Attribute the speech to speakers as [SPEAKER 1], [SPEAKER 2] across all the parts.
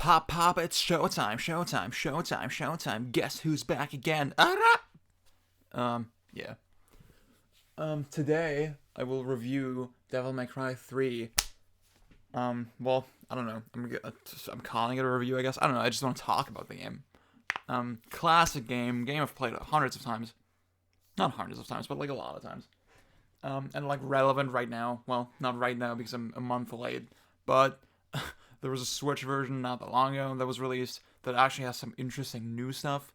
[SPEAKER 1] Pop, pop, it's showtime, showtime, showtime, showtime. Guess who's back again? Yeah. Today I will review Devil May Cry 3. Well, I don't know. I'm calling it a review, I guess. I don't know. I just want to talk about the game. Classic game I've played hundreds of times. Not hundreds of times, but like a lot of times. And like relevant right now. Well, not right now because I'm a month late, but there was a Switch version not that long ago that was released that actually has some interesting new stuff,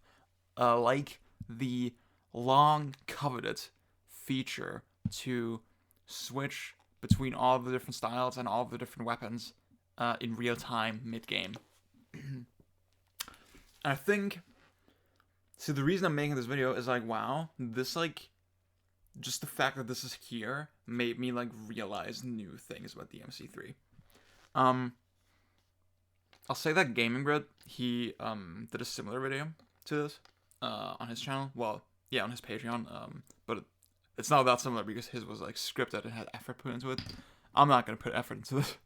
[SPEAKER 1] like the long coveted feature to switch between all of the different styles and all of the different weapons in real time mid-game. I think, see, the reason I'm making this video is like, wow, this like, just the fact that this is here made me like realize new things about DMC3. I'll say that Gaming Grid, he did a similar video to this on his channel. Well, yeah, on his Patreon. But it's not that similar because his was like scripted and had effort put into it. I'm not gonna put effort into this.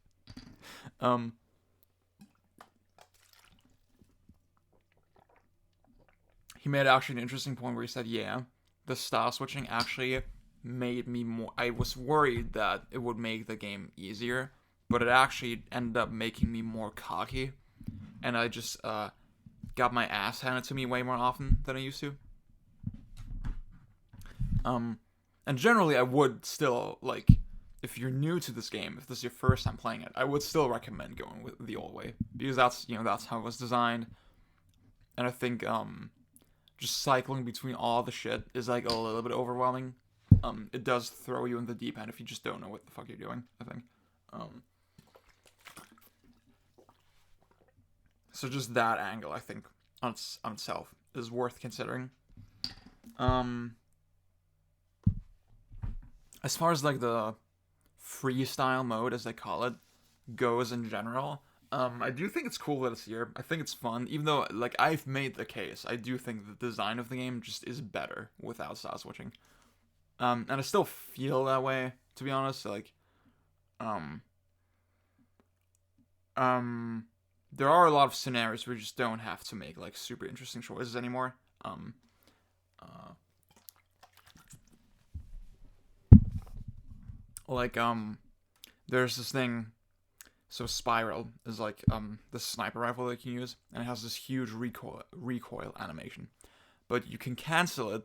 [SPEAKER 1] He made actually an interesting point where he said, yeah, the style switching actually made me more. I was worried that it would make the game easier, but it actually ended up making me more cocky, and I just got my ass handed to me way more often than I used to. And generally, I would still, like, if you're new to this game, if this is your first time playing it, I would still recommend going with the old way, because that's how it was designed, and I think just cycling between all the shit is like a little bit overwhelming. It does throw you in the deep end if you just don't know what the fuck you're doing, I think. So just that angle, I think, on itself is worth considering. As far as like the freestyle mode, as they call it, goes in general, I do think it's cool that it's here. I think it's fun, even though like I've made the case. I do think the design of the game just is better without style switching. And I still feel that way, to be honest. Like, there are a lot of scenarios where you just don't have to make like super interesting choices anymore. There's this thing. So Spiral is like the sniper rifle that you can use, and it has this huge recoil animation, but you can cancel it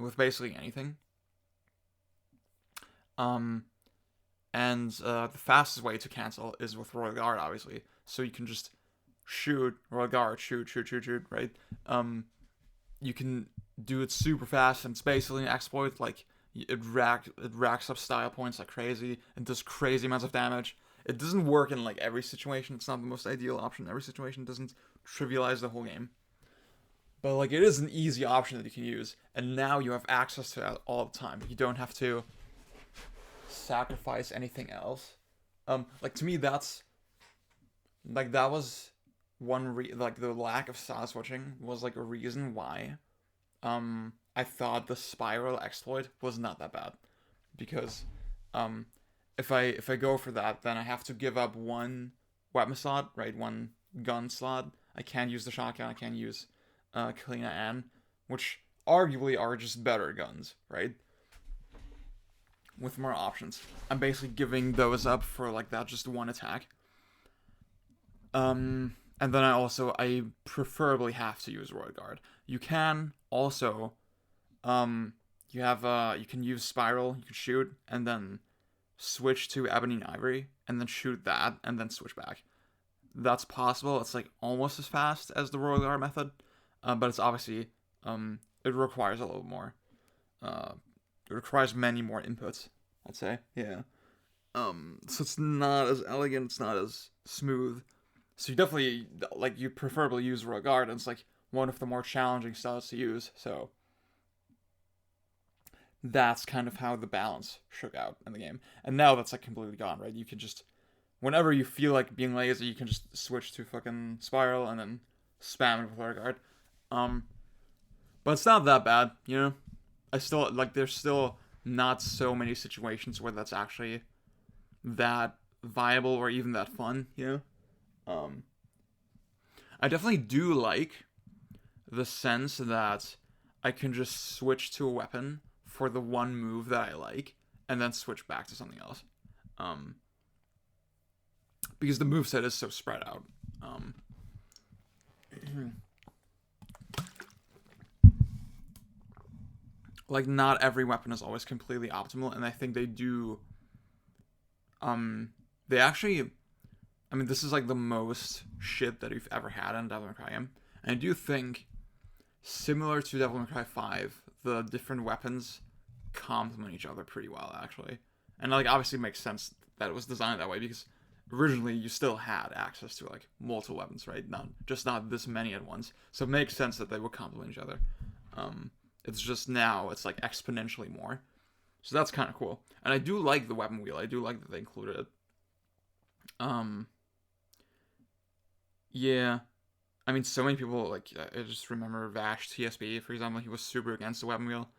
[SPEAKER 1] with basically anything. And the fastest way to cancel is with Royal Guard, obviously. So you can just shoot, Royal Guard, shoot, right? You can do it super fast, and it's basically an exploit. Like, it racks up style points like crazy, and does crazy amounts of damage. It doesn't work in like every situation. It's not the most ideal option in every situation. It doesn't trivialize the whole game. But like, it is an easy option that you can use, and now you have access to it all the time. You don't have to sacrifice anything else. Like, to me, that's like, that was one like the lack of style switching was like a reason why I thought the Spiral exploit was not that bad, because if I go for that, then I have to give up one weapon slot, right? One gun slot. I can't use the shotgun. I can't use Kalina Ann, which arguably are just better guns, right? With more options. I'm basically giving those up for like that just one attack. And then I preferably have to use Royal Guard. You can also you can use Spiral, you can shoot, and then switch to Ebony and Ivory, and then shoot that, and then switch back. That's possible. It's like almost as fast as the Royal Guard method, but it's obviously it requires a little more. It requires many more inputs, I'd say. Yeah. So it's not as elegant. It's not as smooth. So you definitely like you preferably use Royal Guard, and it's like one of the more challenging styles to use. So that's kind of how the balance shook out in the game. And now that's like completely gone, right? You can just, whenever you feel like being lazy, you can just switch to fucking Spiral and then spam it with Royal Guard. But it's not that bad, you know? I still, like, there's still not so many situations where that's actually that viable or even that fun, you know? Um, I definitely do like the sense that I can just switch to a weapon for the one move that I like, and then switch back to something else. Um, because the moveset is so spread out. Um, like not every weapon is always completely optimal, and I think they do. They actually, I mean, this is like the most shit that we've ever had in Devil May Cry game, and I do think, similar to Devil May Cry 5, the different weapons complement each other pretty well, actually, and like obviously it makes sense that it was designed that way because originally you still had access to like multiple weapons, right? Not this many at once, so it makes sense that they would complement each other. It's just now it's like exponentially more. So that's kind of cool. And I do like the weapon wheel. I do like that they included it. Yeah. I mean, so many people, like, I just remember Vash TSB, for example, he was super against the weapon wheel,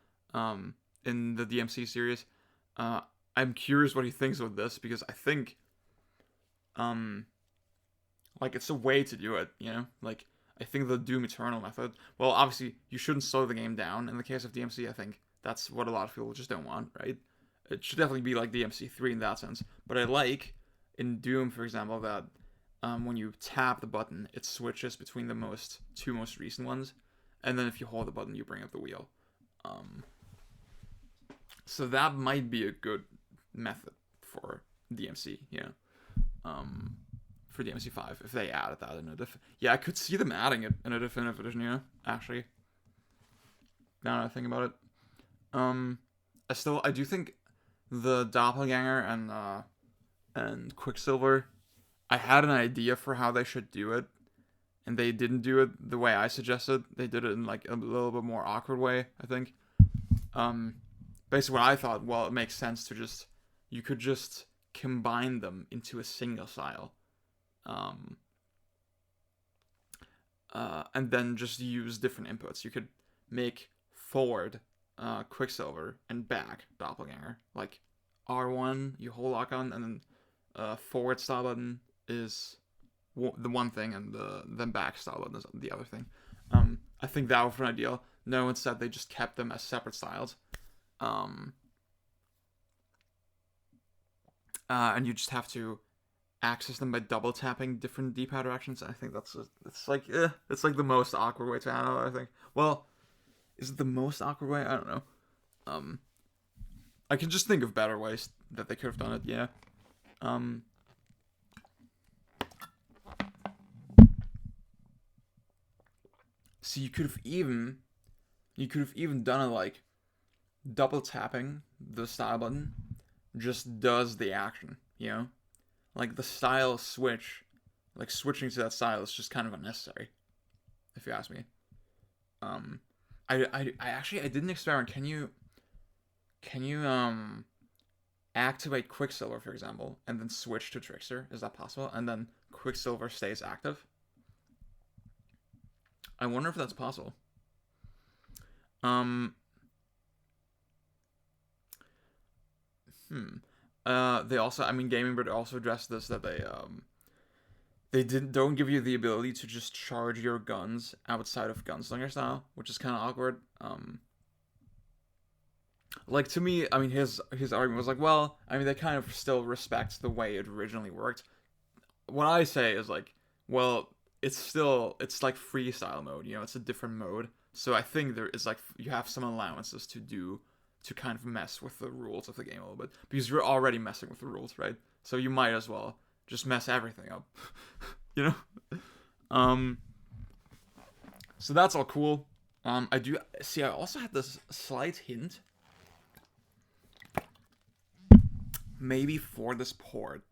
[SPEAKER 1] in the DMC series. I'm curious what he thinks of this, because I think, like, it's a way to do it, you know? Like, I think the Doom Eternal method, well, obviously, you shouldn't slow the game down. In the case of DMC, I think that's what a lot of people just don't want, right? It should definitely be like DMC3 in that sense. But I like, in Doom, for example, that when you tap the button, it switches between the two most recent ones. And then if you hold the button, you bring up the wheel. So that might be a good method for DMC, yeah. For DMC5, if they added that in a yeah, I could see them adding it in a definitive edition, yeah, actually. Now that I think about it. I do think the Doppelganger and Quicksilver, I had an idea for how they should do it, and they didn't do it the way I suggested. They did it in like a little bit more awkward way, I think. Basically what I thought, well, it makes sense to you could just combine them into a single style. And then just use different inputs. You could make forward Quicksilver and back Doppelganger. Like R1, you hold lock on, and then forward style button is the one thing, and then back style button is the other thing. I think that was an ideal. No, instead they just kept them as separate styles. And you just have to access them by double tapping different D-pad directions. I think it's like the most awkward way to handle it, I think. Well, is it the most awkward way? I don't know. I can just think of better ways that they could have done it, yeah. So you could have even done it like double tapping the style button just does the action, you know? Like the style switch, like switching to that style is just kind of unnecessary, if you ask me. I actually didn't experiment. Can you activate Quicksilver, for example, and then switch to Trickster? Is that possible? And then Quicksilver stays active? I wonder if that's possible. They also, I mean, Gaming Bird also addressed this, that they don't give you the ability to just charge your guns outside of Gunslinger style, which is kind of awkward. Like, to me, I mean, his argument was like, well, I mean, they kind of still respect the way it originally worked. What I say is like, well, it's like freestyle mode, you know, it's a different mode. So I think there is like, you have some allowances to kind of mess with the rules of the game a little bit, because you're already messing with the rules, right? So you might as well just mess everything up, you know? So that's all cool. I also had this slight hint, maybe for this port,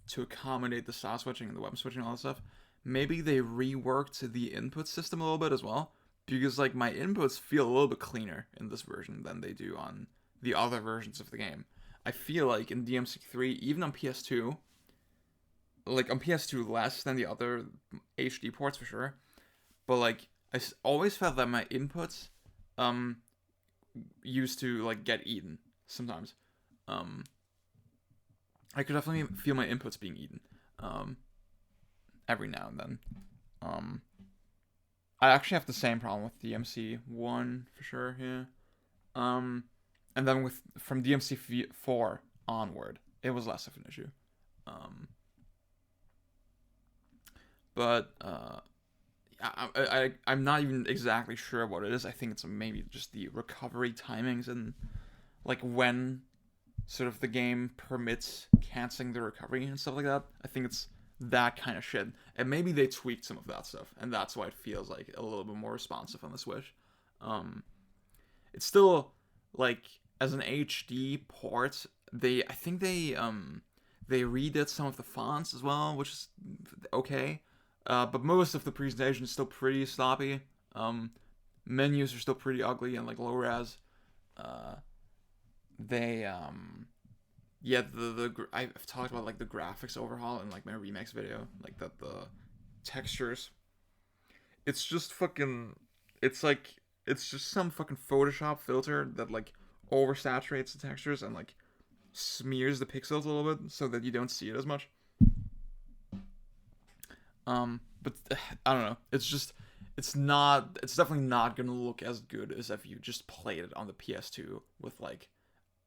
[SPEAKER 1] to accommodate the style switching and the weapon switching and all that stuff, maybe they reworked the input system a little bit as well, because like my inputs feel a little bit cleaner in this version than they do on the other versions of the game. I feel like in DMC3, even on PS2, like on PS2 less than the other HD ports for sure, but like I always felt that my inputs used to like get eaten sometimes. I could definitely feel my inputs being eaten. every now and then. I actually have the same problem with DMC1 for sure. Yeah. And then from DMC4 onward, it was less of an issue. But I'm not even exactly sure what it is. I think it's maybe just the recovery timings and like when sort of the game permits canceling the recovery and stuff like that. I think it's that kind of shit. And maybe they tweaked some of that stuff, and that's why it feels like a little bit more responsive on the Switch. It's still like as an HD port, I think they redid some of the fonts as well, which is okay. But most of the presentation is still pretty sloppy. Menus are still pretty ugly and like low res. I've talked about like the graphics overhaul in like my Remix video, like the textures. It's just fucking. It's just some fucking Photoshop filter that like oversaturates the textures and like smears the pixels a little bit so that you don't see it as much. But I don't know. It's definitely not gonna look as good as if you just played it on the PS2 with like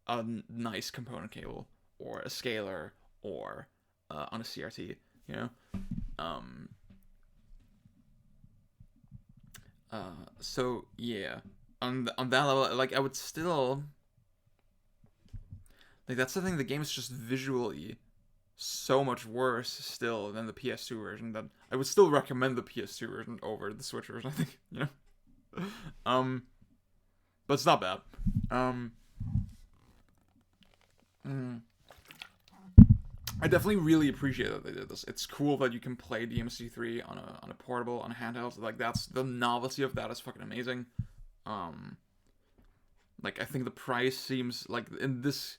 [SPEAKER 1] a nice component cable or a scaler or on a CRT, you know. So yeah, on that level, like I would still like that's the thing. The game is just visually so much worse still than the PS2 version that I would still recommend the PS2 version over the Switch version, I think, you know? But it's not bad. I definitely really appreciate that they did this. It's cool that you can play DMC3 on a portable, on a handheld. Like, that's the novelty of that is fucking amazing. Like, I think the price seems like in this.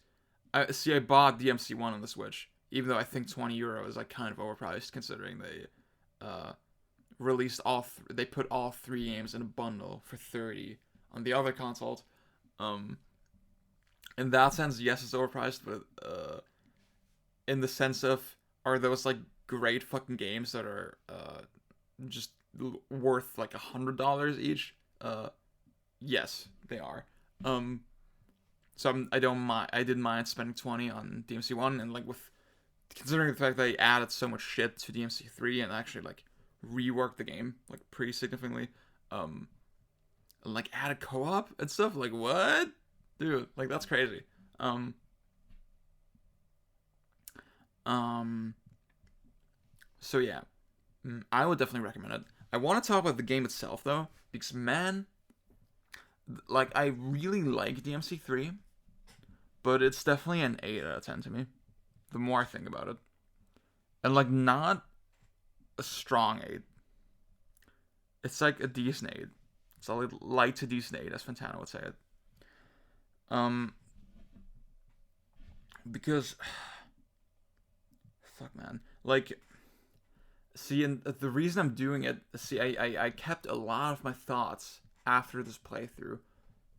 [SPEAKER 1] I bought DMC1 on the Switch, even though I think €20 is like kind of overpriced considering they released they put all 3 games in a bundle for $30 on the other consoles. In that sense, yes, it's overpriced, but in the sense of, are those like great fucking games that are just worth like $100 each? Yes, they are. So I didn't mind spending 20 on DMC1, and like with considering the fact that they added so much shit to DMC3 and actually like reworked the game like pretty significantly, and like added co-op and stuff. Like what, dude? Like that's crazy. So yeah, I would definitely recommend it. I want to talk about the game itself though, because man, like I really like DMC3, but it's definitely an 8 out of 10 to me. The more I think about it, and like not a strong 8. It's like a decent 8. It's a light to decent 8, as Fantano would say it. Because fuck man, like see, and the reason I'm doing it, see, I kept a lot of my thoughts after this playthrough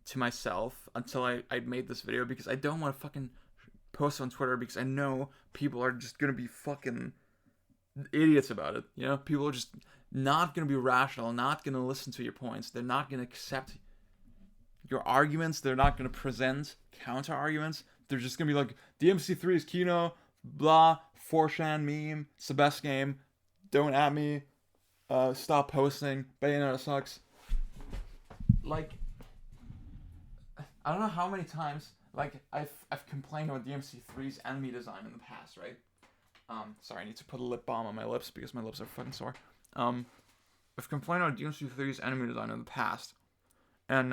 [SPEAKER 1] to myself until I made this video, because I don't want to fucking post on Twitter, because I know people are just gonna be fucking idiots about it. You know, people are just not gonna be rational, not gonna listen to your points. They're not gonna accept your arguments. They're not gonna present counter arguments. They're just gonna be like, DMC3 is Kino, blah, 4chan meme, it's the best game. Don't at me. Stop posting. Bayonetta sucks. Like, I don't know how many times, like, I've complained about DMC3's enemy design in the past, right? Sorry, I need to put a lip balm on my lips because my lips are fucking sore. I've complained about DMC3's enemy design in the past, and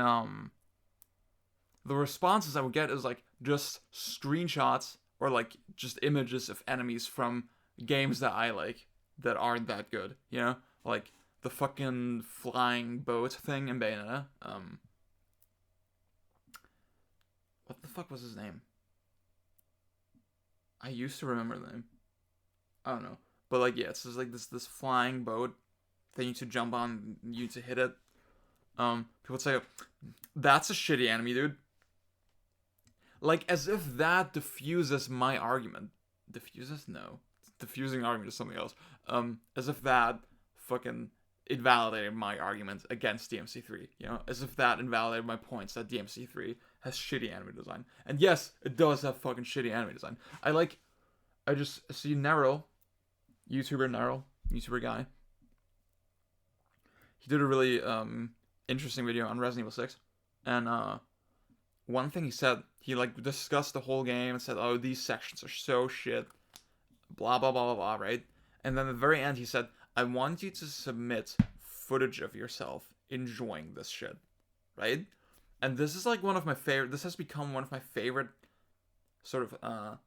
[SPEAKER 1] the responses I would get is like just screenshots or like just images of enemies from games that I like that aren't that good, you know, like the fucking flying boat thing in Bayonetta. What the fuck was his name? I used to remember the name. I don't know. But like, yeah, it's just like this flying boat thing you to jump on, you to hit it. People say, that's a shitty enemy, dude. Like, as if that diffuses my argument. Diffuses? No. Diffusing argument is something else. As if that fucking invalidated my argument against DMC3, as if that invalidated my points that DMC3 has shitty anime design. And yes, it does have fucking shitty anime design. I just see Nero, YouTuber guy. He did a really interesting video on Resident Evil 6, and one thing he said, he like discussed the whole game and said, oh, these sections are so shit, blah blah blah blah blah, right? And then at the very end he said, I want you to submit footage of yourself enjoying this shit, right? And this is like one of my favorite, this has become one of my favorite sort of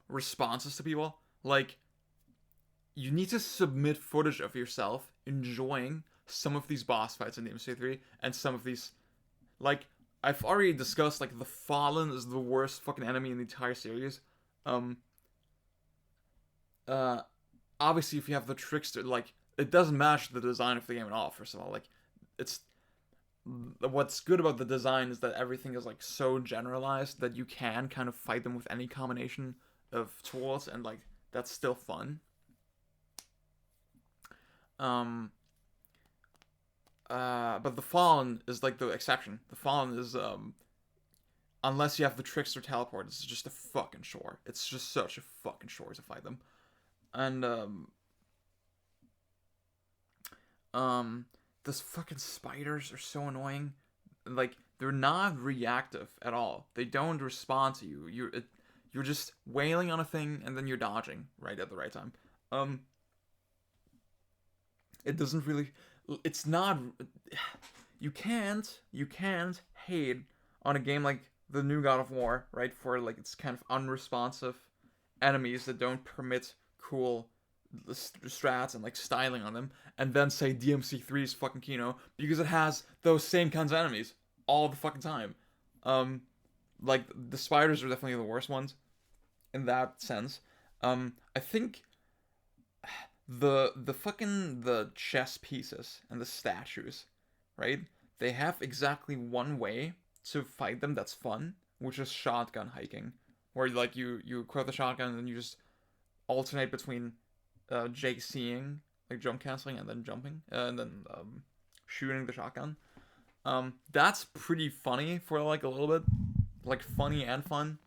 [SPEAKER 1] responses to people. Like, you need to submit footage of yourself enjoying some of these boss fights in DMC3 and some of these, like, I've already discussed, like, the Fallen is the worst fucking enemy in the entire series. Obviously, if you have the Trickster, like, it doesn't match the design of the game at all, first of all. Like, what's good about the design is that everything is, like, so generalized that you can kind of fight them with any combination of tools, and, like, that's still fun. But the Fallen is, like, the exception. The Fallen is, unless you have the Trickster teleport, it's just a fucking chore. It's just such a fucking chore to fight them. And, those fucking spiders are so annoying. Like, they're not reactive at all. They don't respond to you. You're just wailing on a thing, and then you're dodging right at the right time. It doesn't really... It's not... You can't hate on a game like the new God of War, right? For, like, it's kind of unresponsive enemies that don't permit cool strats and, like, styling on them, and then say DMC3 is fucking Kino, because it has those same kinds of enemies all the fucking time. Like, the spiders are definitely the worst ones in that sense. I think the chess pieces and the statues, right? They have exactly one way to fight them that's fun, which is shotgun hiking, where, like, you equip the shotgun and then you just alternate between Jake seeing, like, jump canceling, and then jumping, and then shooting the shotgun. That's pretty funny for, like, a little bit, like, funny and fun.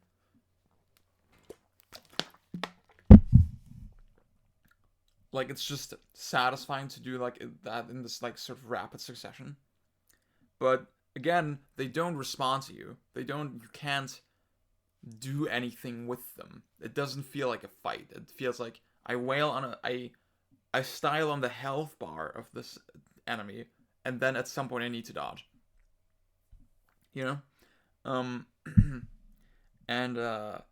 [SPEAKER 1] Like, it's just satisfying to do, like, that in this, like, sort of rapid succession. But again, they don't respond to you. You can't do anything with them. It doesn't feel like a fight. It feels like I wail on I style on the health bar of this enemy, and then at some point I need to dodge. You know? And a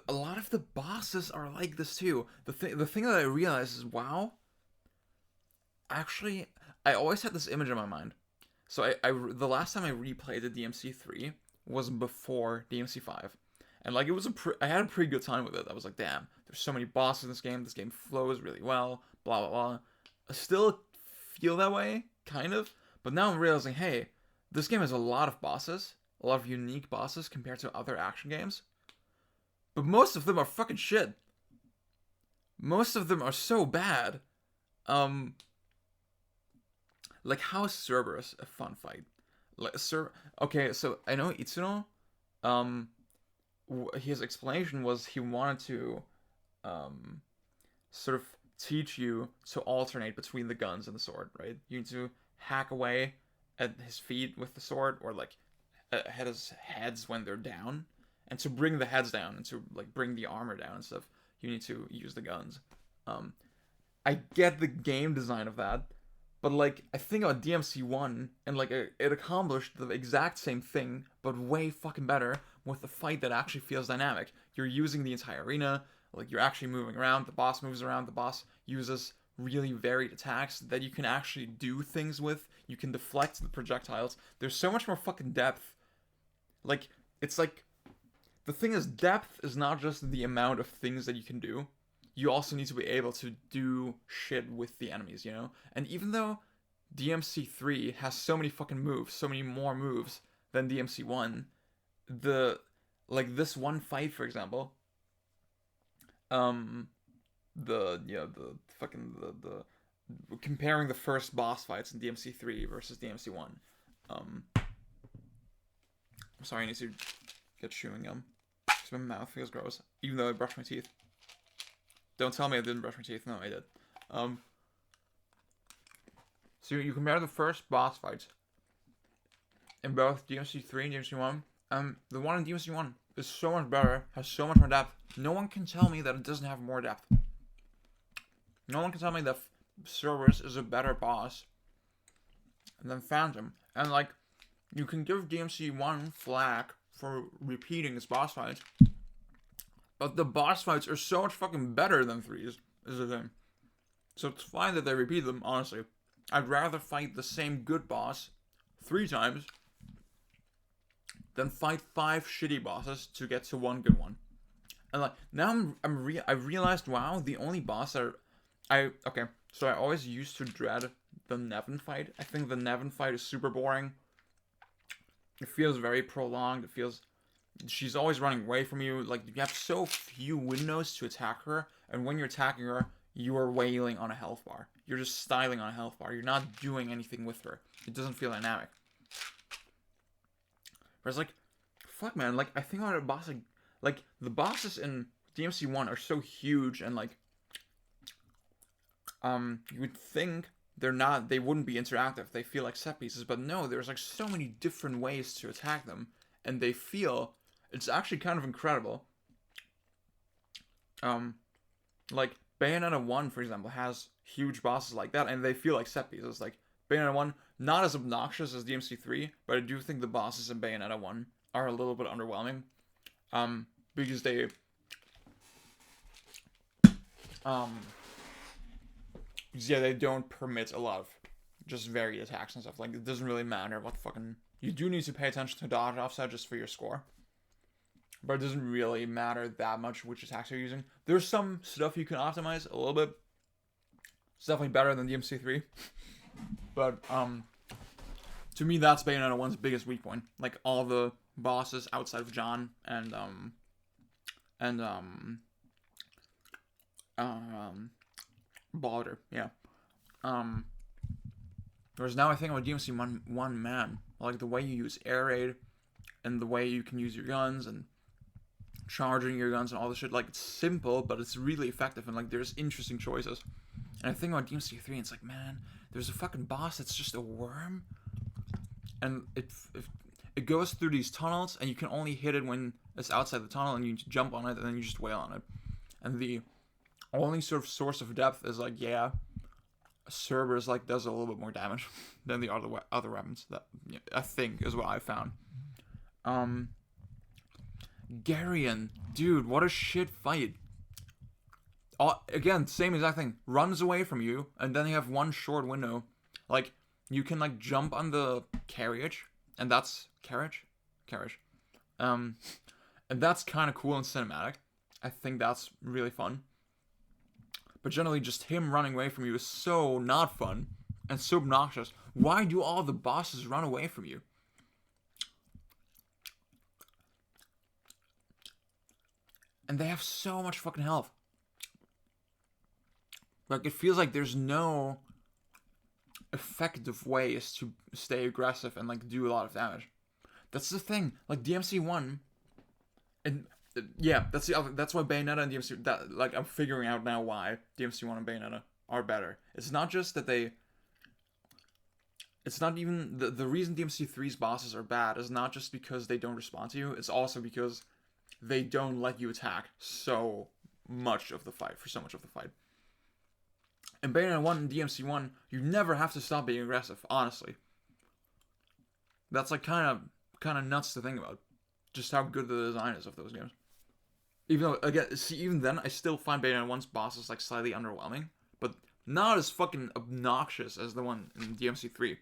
[SPEAKER 1] lot of the bosses are like this too. The thing that I realized is, wow, actually, I always had this image in my mind. So the last time I replayed the DMC3 was before DMC5. And, like, it was I had a pretty good time with it. I was like, damn, there's so many bosses in this game. This game flows really well, blah, blah, blah. I still feel that way, kind of. But now I'm realizing, hey, this game has a lot of bosses, a lot of unique bosses compared to other action games. But most of them are fucking shit. Most of them are so bad. Like, how is Cerberus a fun fight? Like, okay, so I know Itsuno, his explanation was he wanted to sort of teach you to alternate between the guns and the sword, right? You need to hack away at his feet with the sword, or, like, at his heads when they're down. And to bring the heads down, and to, like, bring the armor down and stuff, you need to use the guns. I get the game design of that, but, like, I think about DMC1, and, like, it accomplished the exact same thing, but way fucking better, with a fight that actually feels dynamic. You're using the entire arena, like, you're actually moving around, the boss moves around, the boss uses really varied attacks that you can actually do things with, you can deflect the projectiles, there's so much more fucking depth. Like, it's like, the thing is, depth is not just the amount of things that you can do. You also need to be able to do shit with the enemies, you know? And even though DMC3 has so many fucking moves, so many more moves than DMC1, like, this one fight, for example, Um, the fucking the comparing the first boss fights in DMC3 versus DMC1. I'm sorry, I need to get chewing gum. Because my mouth feels gross, even though I brushed my teeth. Don't tell me I didn't brush my teeth. No, I did. So you compare the first boss fights in both DMC3 and DMC1. The one in DMC1 is so much better, has so much more depth. No one can tell me that it doesn't have more depth. No one can tell me that Cerberus is a better boss than Phantom. And, like, you can give DMC1 flack for repeating its boss fights, but the boss fights are so much fucking better than 3's, is the thing. So it's fine that they repeat them, honestly. I'd rather fight the same good boss 3 times than fight 5 shitty bosses to get to one good one. And, like, now I realized, wow, the only boss that okay, so I always used to dread the Nevin fight. I think the Nevin fight is super boring. It feels very prolonged. It feels, she's always running away from you. Like, you have so few windows to attack her, and when you're attacking her, you are wailing on a health bar. You're just styling on a health bar. You're not doing anything with her. It doesn't feel dynamic. Whereas, like, fuck, man, like, I think about a boss, like, the bosses in DMC1 are so huge, and, like, you would think they wouldn't be interactive. They feel like set pieces, but no, there's, like, so many different ways to attack them, and they feel, it's actually kind of incredible. Like, Bayonetta 1, for example, has huge bosses like that, and they feel like set pieces. Like, Bayonetta 1, not as obnoxious as DMC3, but I do think the bosses in Bayonetta 1 are a little bit underwhelming. Because they, yeah, they don't permit a lot of just varied attacks and stuff. Like, it doesn't really matter what fucking, you do need to pay attention to dodge offset just for your score. But it doesn't really matter that much which attacks you're using. There's some stuff you can optimize a little bit. It's definitely better than DMC3. But, to me, that's Bayonetta 1's biggest weak point. Like, all the bosses outside of John and Balder, yeah. Whereas now I think about DMC1, man, like, the way you use air raid, and the way you can use your guns, and charging your guns and all this shit, like, it's simple, but it's really effective, and, like, there's interesting choices. And I think about DMC3, and it's like, man, there's a fucking boss that's just a worm, and it goes through these tunnels, and you can only hit it when it's outside the tunnel, and you jump on it, and then you just wail on it. And the only sort of source of depth is, like, yeah, Cerberus, like, does a little bit more damage than the other weapons. That, yeah, I think is what I found. Garion, dude, what a shit fight. Again, same exact thing. Runs away from you, and then you have one short window. Like, you can, like, jump on the carriage, and that's carriage. And that's kind of cool and cinematic. I think that's really fun. But generally, just him running away from you is so not fun and so obnoxious. Why do all the bosses run away from you? And they have so much fucking health. Like, it feels like there's no effective ways to stay aggressive and, like, do a lot of damage. That's the thing. Like, DMC1, and yeah, that's why Bayonetta and DMC, that, like, I'm figuring out now why DMC1 and Bayonetta are better. It's not just that it's not even, the reason DMC3's bosses are bad is not just because they don't respond to you, it's also because they don't let you attack so much of the fight, for so much of the fight. In Bayonetta 1 and DMC1, you never have to stop being aggressive, honestly. That's, like, kind of nuts to think about. Just how good the design is of those games. Even though, again, see, even then, I still find Bayonetta 1's bosses, like, slightly underwhelming. But not as fucking obnoxious as the one in DMC3.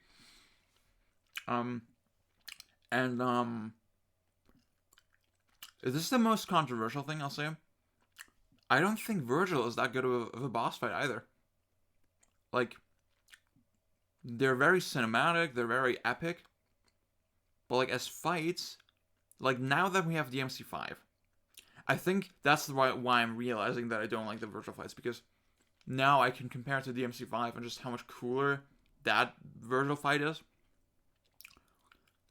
[SPEAKER 1] Is this the most controversial thing I'll say? I don't think Virgil is that good of a boss fight either. Like, they're very cinematic, they're very epic. But, like, as fights, like, now that we have DMC5, I think that's why I'm realizing that I don't like the virtual fights, because now I can compare it to DMC5 and just how much cooler that virtual fight is.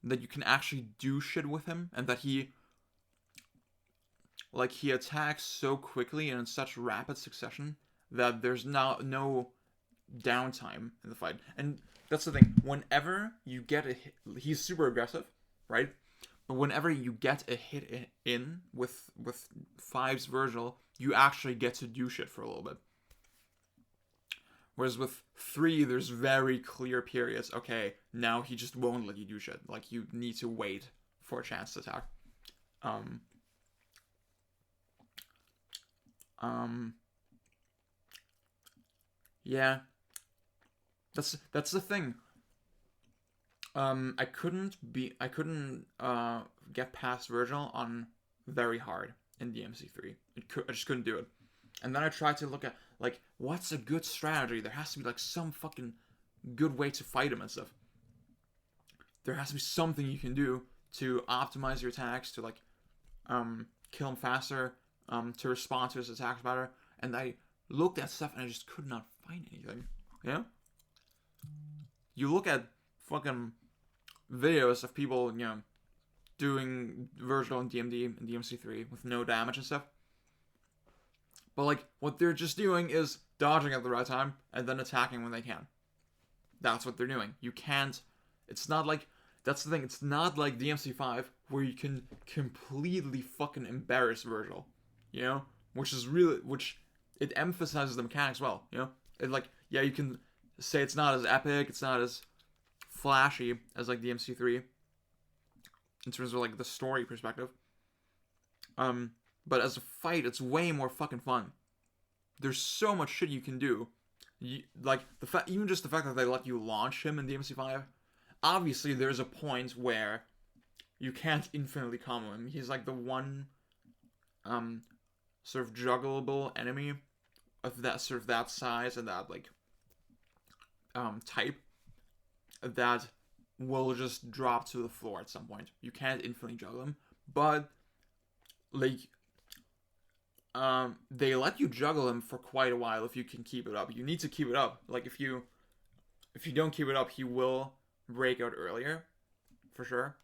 [SPEAKER 1] That you can actually do shit with him, and that he attacks so quickly and in such rapid succession that there's now no downtime in the fight. And that's the thing. Whenever you get a hit, he's super aggressive, right? But whenever you get a hit in with Five's Virgil, you actually get to do shit for a little bit. Whereas with 3, there's very clear periods. Okay, now he just won't let you do shit. Like, you need to wait for a chance to attack. Yeah. That's the thing. I couldn't get past Virgil on very hard in DMC3. I just couldn't do it. And then I tried to look at, like, what's a good strategy? There has to be, like, some fucking good way to fight him and stuff. There has to be something you can do to optimize your attacks, to, like, kill him faster, to respond to his attacks better. And I looked at stuff and I just could not find anything. Yeah? You look at fucking videos of people, doing Virgil and DMD and DMC3 with no damage and stuff. But, like, what they're just doing is dodging at the right time and then attacking when they can. That's what they're doing. You can't... It's not like... That's the thing. It's not like DMC5 where you can completely fucking embarrass Virgil. Which is really... Which... It emphasizes the mechanics well, It, like, yeah, you can say it's not as epic, it's not as flashy as, like, DMC3. In terms of, like, the story perspective. But as a fight, it's way more fucking fun. There's so much shit you can do. Even just the fact that they let you launch him in DMC5. Obviously, there's a point where you can't infinitely combo him. He's like the one, sort of juggleable enemy of that size and that, like, type that will just drop to the floor at some point. You can't infinitely juggle him, but, like, they let you juggle him for quite a while if you can keep it up. You need to keep it up. Like, if you don't keep it up, he will break out earlier, for sure.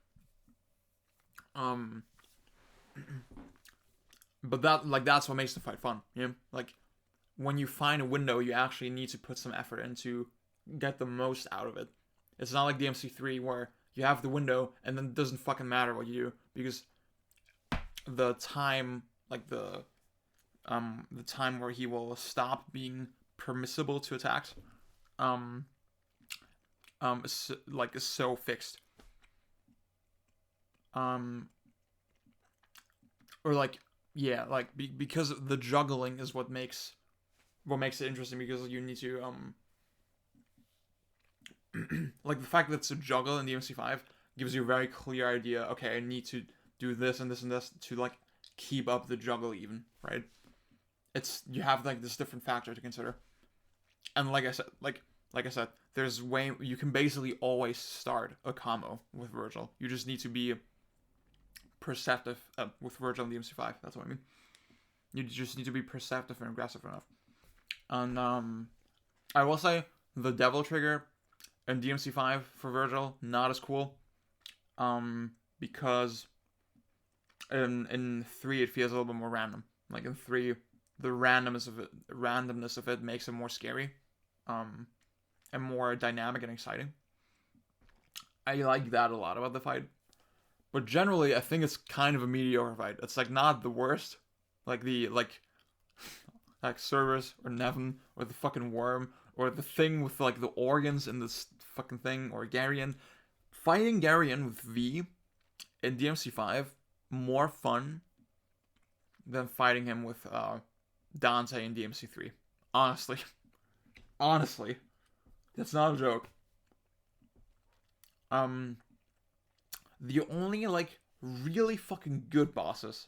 [SPEAKER 1] But that's what makes the fight fun. Like, when you find a window, you actually need to put some effort in to get the most out of it. It's not like DMC3 where you have the window and then it doesn't fucking matter what you do, because the time, like the time where he will stop being permissible to attack, is so fixed. Because the juggling is what makes it interesting, because you need to like, the fact that it's a juggle in DMC5 gives you a very clear idea. Okay, I need to do this and this and this to, like, keep up the juggle even, right? You have, like, this different factor to consider. And like I said, there's you can basically always start a combo with Virgil. You just need to be perceptive with Virgil and DMC5. That's what I mean. You just need to be perceptive and aggressive enough. And I will say the Devil Trigger in DMC5 for Virgil, not as cool. Because in 3 it feels a little bit more random. Like, in 3, the randomness of it makes it more scary, and more dynamic and exciting. I like that a lot about the fight. But generally, I think it's kind of a mediocre fight. It's, like, not the worst. Like Cerberus or Nevin or the fucking worm or the thing with, like, the organs in this fucking thing, or Garion. Fighting Garion with V in DMC5 more fun than fighting him with Dante in DMC3. Honestly, that's not a joke. The only, like, really fucking good bosses,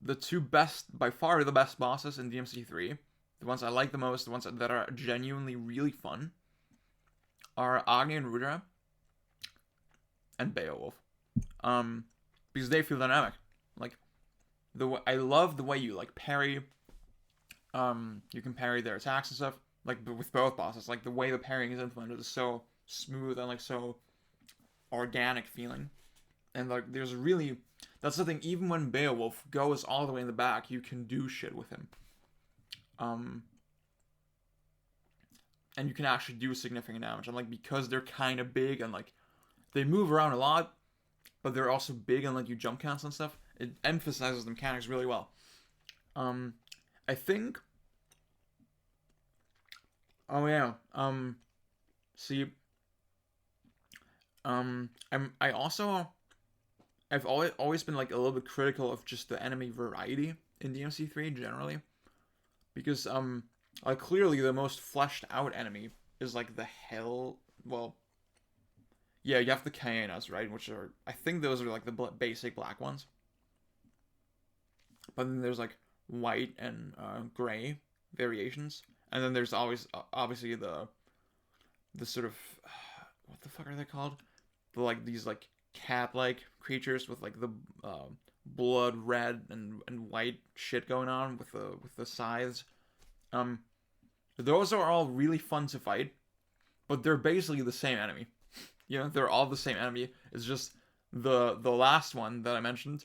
[SPEAKER 1] by far the best bosses in DMC3, the ones I like the most, the ones that are genuinely really fun, are Agni and Rudra and Beowulf. Because they feel dynamic. Like, I love the way you like parry. You can parry their attacks and stuff. Like with both bosses, like the way the parrying is implemented is so smooth and like so organic feeling. And like there's really that's the thing. Even when Beowulf goes all the way in the back, you can do shit with him. Um, and you can actually do significant damage. And like because they're kind of big and like they move around a lot, but they're also big and like you jump cancel and stuff. It emphasizes the mechanics really well. I think. Oh yeah. See. I also. I've always been like a little bit critical of just the enemy variety in DMC3 generally, because like clearly the most fleshed out enemy is like the hell. Well, yeah, you have the Hyenas, right? Which are I think those are like the basic black ones. But then there's like white and gray variations, and then there's always obviously the sort of what the fuck are they called? The like these like cat-like creatures with like the blood red and white shit going on with the scythes. Those are all really fun to fight, but they're basically the same enemy. You know, they're all the same enemy. It's just the last one that I mentioned.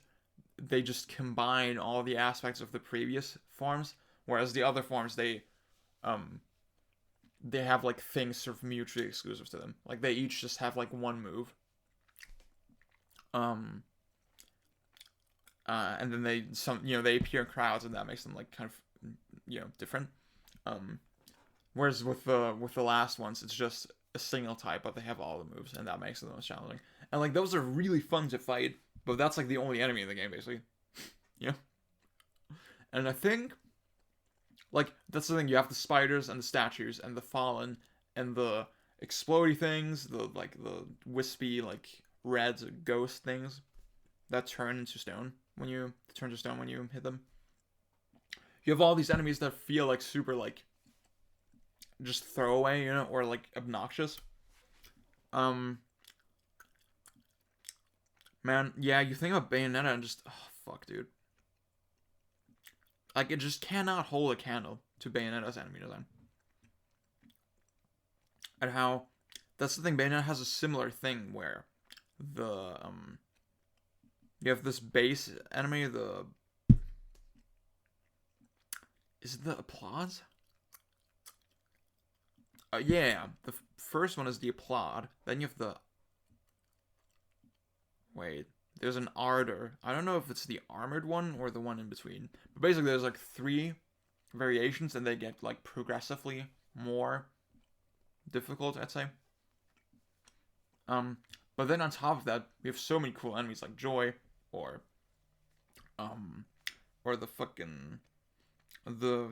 [SPEAKER 1] They just combine all the aspects of the previous forms, whereas the other forms they have like things sort of mutually exclusive to them. Like they each just have like one move. And then they appear in crowds, and that makes them like kind of different. Whereas with the last ones, it's just a single type, but they have all the moves, and that makes it the most challenging. And like those are really fun to fight, but that's like the only enemy in the game basically. Yeah. And I think like that's the thing. You have the spiders and the statues and the fallen and the explodey things, the wispy like red ghost things that turn to stone when you hit them. You have all these enemies that feel like super like just throwaway, or like obnoxious. Man, yeah, you think about Bayonetta and just fuck, dude. Like it just cannot hold a candle to Bayonetta's enemy design. And how that's the thing, Bayonetta has a similar thing where the you have this base enemy, is it the applause? Yeah, the first one is the applaud. Then you have the wait. There's an ardor. I don't know if it's the armored one or the one in between. But basically, there's like 3 variations, and they get like progressively more difficult, I'd say. But then on top of that, we have so many cool enemies like Joy, or the fucking the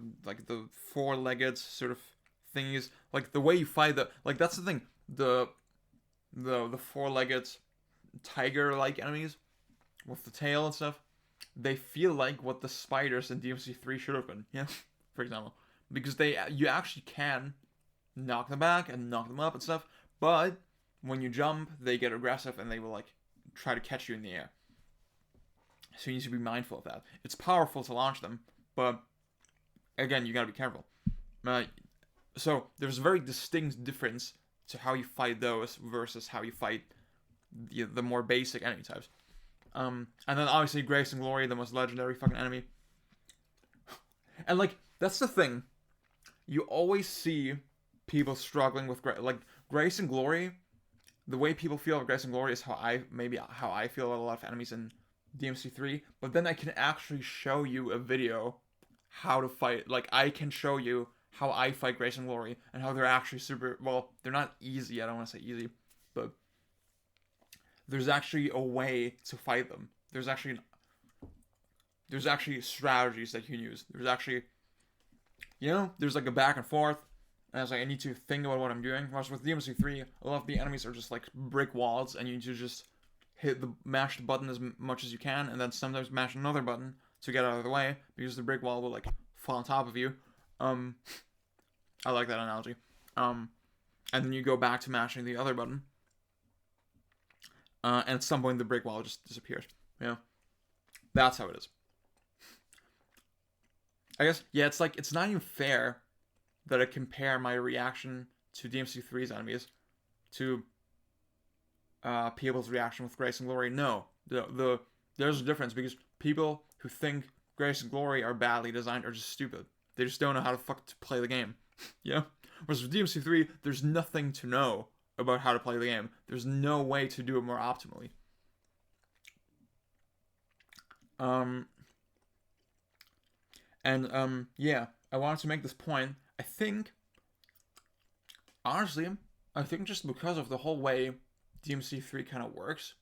[SPEAKER 1] 4-legged sort of thingies. Like the way you fight like that's the thing. The 4-legged tiger-like enemies with the tail and stuff, they feel like what the spiders in DMC3 should have been. Yeah, for example, because you actually can knock them back and knock them up and stuff, but when you jump, they get aggressive and they will like try to catch you in the air. So you need to be mindful of that. It's powerful to launch them, but again, you gotta be careful. So there's a very distinct difference to how you fight those versus how you fight the more basic enemy types. And then obviously Grace and Glory, the most legendary fucking enemy. And like that's the thing, you always see people struggling with Grace and Glory. The way people feel about Grace and Glory is how I feel about a lot of enemies in DMC3. But then I can actually show you a video how to fight. Like I can show you how I fight Grace and Glory and how they're actually super. Well, they're not easy. I don't want to say easy, but there's actually a way to fight them. There's actually strategies that you can use. There's actually, there's like a back and forth. And I was like, I need to think about what I'm doing. Whereas with DMC3, a lot of the enemies are just like brick walls, and you need to just mash the button as much as you can, and then sometimes mash another button to get out of the way, because the brick wall will like fall on top of you. I like that analogy. And then you go back to mashing the other button. And at some point the brick wall just disappears. That's how it is. I guess, yeah, it's like, it's not even fair that I compare my reaction to DMC3's enemies to people's reaction with Grace and Glory. No, there's a difference because people who think Grace and Glory are badly designed are just stupid. They just don't know how to fuck to play the game. Yeah. Whereas with DMC3, there's nothing to know about how to play the game. There's no way to do it more optimally. Yeah, I wanted to make this point. Honestly, I think just because of the whole way DMC3 kind of works,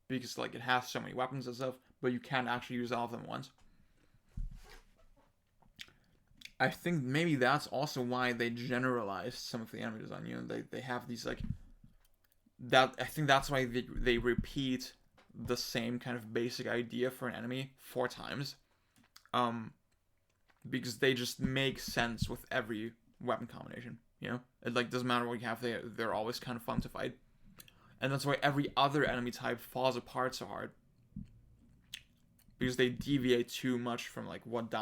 [SPEAKER 1] because like it has so many weapons and stuff, but you can't actually use all of them at once. I think maybe that's also why they generalized some of the enemy design. You know, they have these like that. I think that's why they repeat the same kind of basic idea for an enemy 4 times, because they just make sense with every weapon combination. You know, it like doesn't matter what you have. They're always kind of fun to fight, and that's why every other enemy type falls apart so hard, because they deviate too much from like what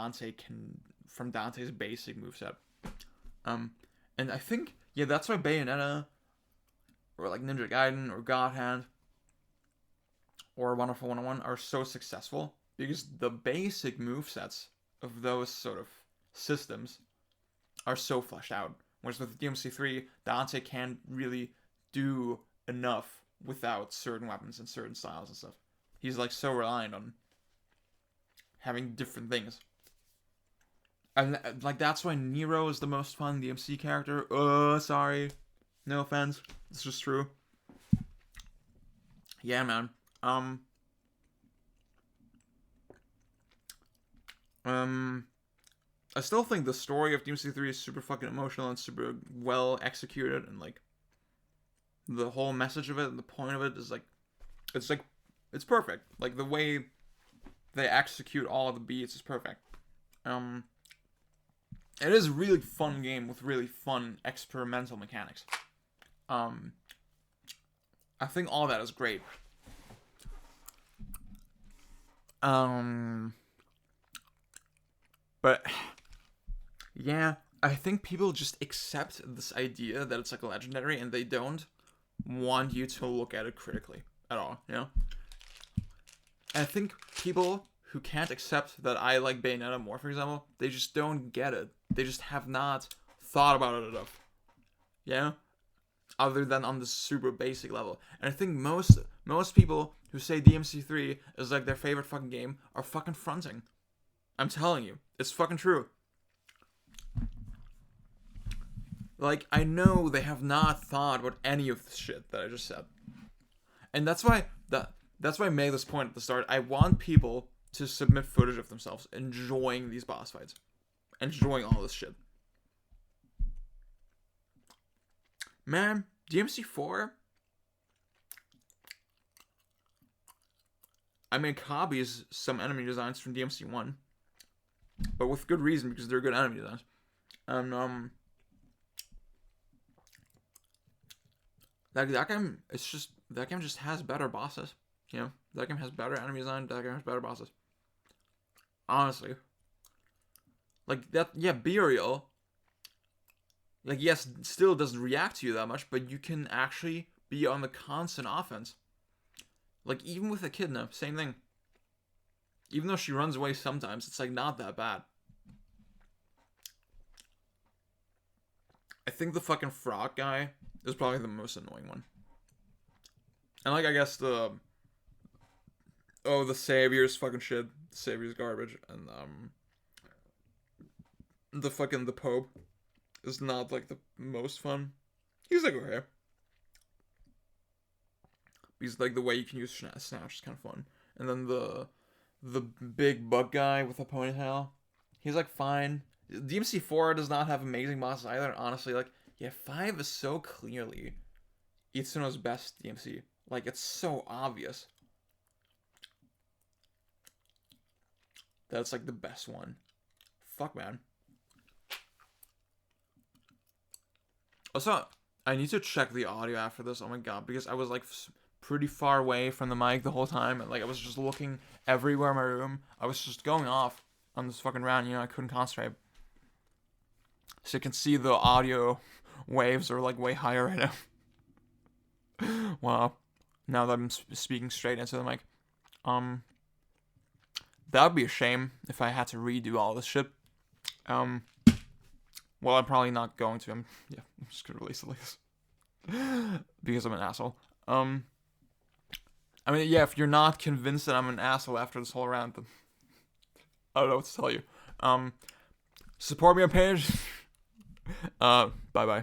[SPEAKER 1] from Dante's basic moveset. And I think, yeah, that's why Bayonetta, or like Ninja Gaiden, or God Hand, or Wonderful 101 are so successful, because the basic movesets of those sort of systems are so fleshed out. Whereas with DMC3, Dante can't really do enough without certain weapons and certain styles and stuff. He's like so reliant on having different things. And like that's why Nero is the most fun DMC character. Sorry. No offense. It's just true. Yeah, man. I still think the story of DMC3 is super fucking emotional and super well executed, and like the whole message of it and the point of it is like it's perfect. Like the way they execute all of the beats is perfect. It is a really fun game with really fun experimental mechanics. I think all that is great. But yeah, I think people just accept this idea that it's like a legendary, and they don't want you to look at it critically at all, you know? And I think people who can't accept that I like Bayonetta more, for example, they just don't get it. They just have not thought about it enough. Yeah? Other than on the super basic level. And I think most people who say DMC3 is like their favorite fucking game are fucking fronting. I'm telling you. It's fucking true. Like, I know they have not thought about any of the shit that I just said. And that's why I made this point at the start. I want people to submit footage of themselves enjoying these boss fights. Enjoying all this shit. Man, DMC4, I mean, copies some enemy designs from DMC1. But with good reason, because they're good enemy designs. And, that game just has better bosses. You know, that game has better enemy design, that game has better bosses. Honestly. Like, that, yeah, Burial, like, yes, still doesn't react to you that much, but you can actually be on the constant offense. Like, even with Echidna, same thing. Even though she runs away sometimes, it's, like, not that bad. I think the fucking frog guy is probably the most annoying one. And, like, I guess the Savior's fucking shit. The Savior's garbage. And, the Pope is not, like, the most fun. He's, like, okay. Because, like, the way you can use Snatch is kind of fun. And then the big bug guy with a ponytail, he's, like, fine. DMC4 does not have amazing bosses either. Honestly, like, yeah, 5 is so clearly Itsuno's best DMC. Like, it's so obvious that it's, like, the best one. Fuck, man. Also, I need to check the audio after this. Oh my god, because I was, like, pretty far away from the mic the whole time. And, like, I was just looking everywhere in my room. I was just going off. on this fucking round. You know, I couldn't concentrate. So you can see the audio waves are like way higher right now. Wow. Now that I'm speaking straight into the mic. That would be a shame if I had to redo all this shit. Well, I'm probably not going to. I'm just gonna release it like this. Because I'm an asshole. I mean, yeah, if you're not convinced that I'm an asshole after this whole round, then I don't know what to tell you. Support me on page. Bye-bye.